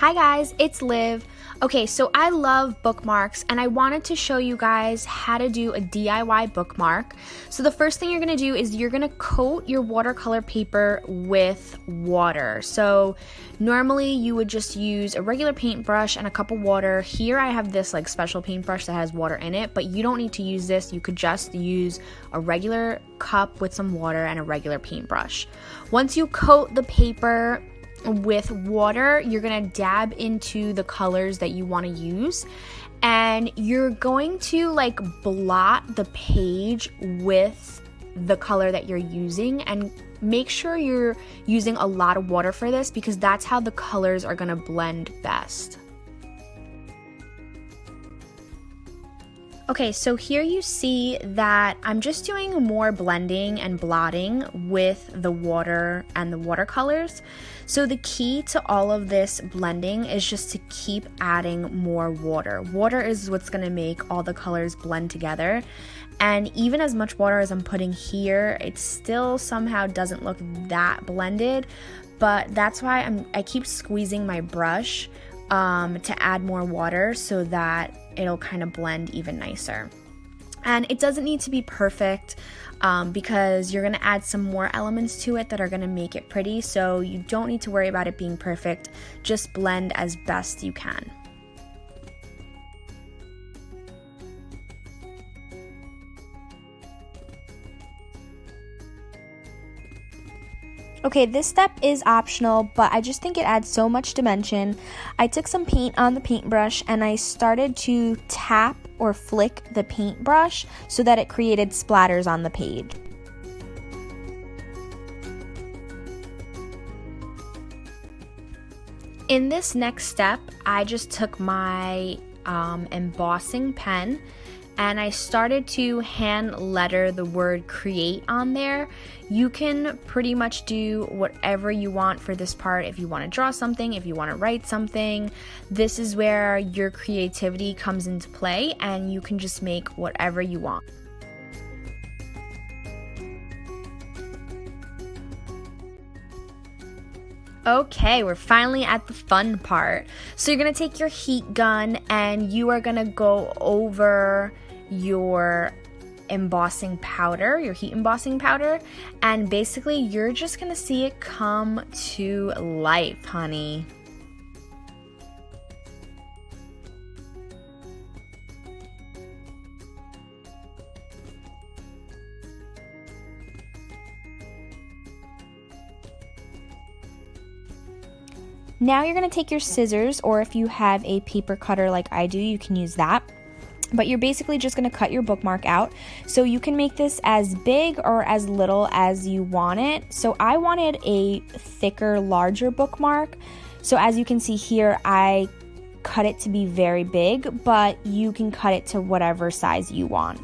Hi guys, it's Liv. Okay, so I love bookmarks and I wanted to show you guys how to do a DIY bookmark. So the first thing you're gonna do is you're gonna coat your watercolor paper with water. So normally you would just use a regular paintbrush and a cup of water. Here I have this like special paintbrush that has water in it, but you don't need to use this. You could just use a regular cup with some water and a regular paintbrush. Once you coat the paper with water, you're gonna dab into the colors that you want to use, and you're going to like blot the page with the color that you're using, and make sure you're using a lot of water for this because that's how the colors are gonna blend best. Okay, so here you see that I'm just doing more blending and blotting with the water and the watercolors. So the key to all of this blending is just to keep adding more water. Water is what's gonna make all the colors blend together. And even as much water as I'm putting here, it still somehow doesn't look that blended, but that's why I keep squeezing my brush to add more water so that it'll kind of blend even nicer. And it doesn't need to be perfect because you're gonna add some more elements to it that are gonna make it pretty, so you don't need to worry about it being perfect. Just blend as best you can. Okay, this step is optional, but I just think it adds so much dimension. I took some paint on the paintbrush and I started to tap or flick the paintbrush so that it created splatters on the page. In this next step, I just took my embossing pen and I started to hand letter the word create on there. You can pretty much do whatever you want for this part. If you want to draw something, if you want to write something, this is where your creativity comes into play and you can just make whatever you want. Okay, we're finally at the fun part. So you're gonna take your heat gun and you are gonna go over your embossing powder, your heat embossing powder, and basically you're just gonna see it come to life, honey. Now you're gonna take your scissors, or if you have a paper cutter like I do, you can use that. But you're basically just gonna cut your bookmark out. So you can make this as big or as little as you want it. So I wanted a thicker, larger bookmark. So as you can see here, I cut it to be very big, but you can cut it to whatever size you want.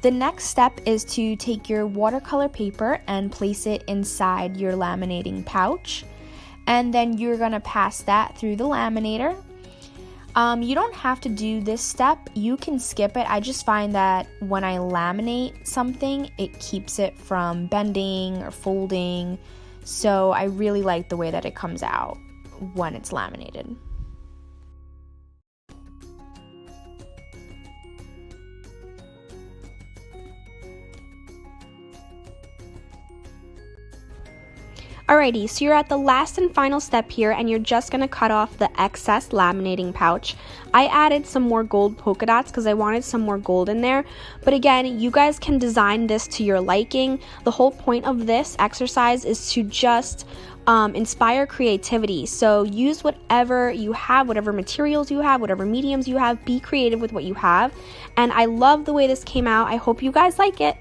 The next step is to take your watercolor paper and place it inside your laminating pouch, and then you're gonna pass that through the laminator. You don't have to do this step, you can skip it. I just find that when I laminate something, it keeps it from bending or folding, so I really like the way that it comes out when it's laminated. Alrighty, so you're at the last and final step here and you're just going to cut off the excess laminating pouch. I added some more gold polka dots because I wanted some more gold in there. But again, you guys can design this to your liking. The whole point of this exercise is to just inspire creativity. So use whatever you have, whatever materials you have, whatever mediums you have. Be creative with what you have. And I love the way this came out. I hope you guys like it.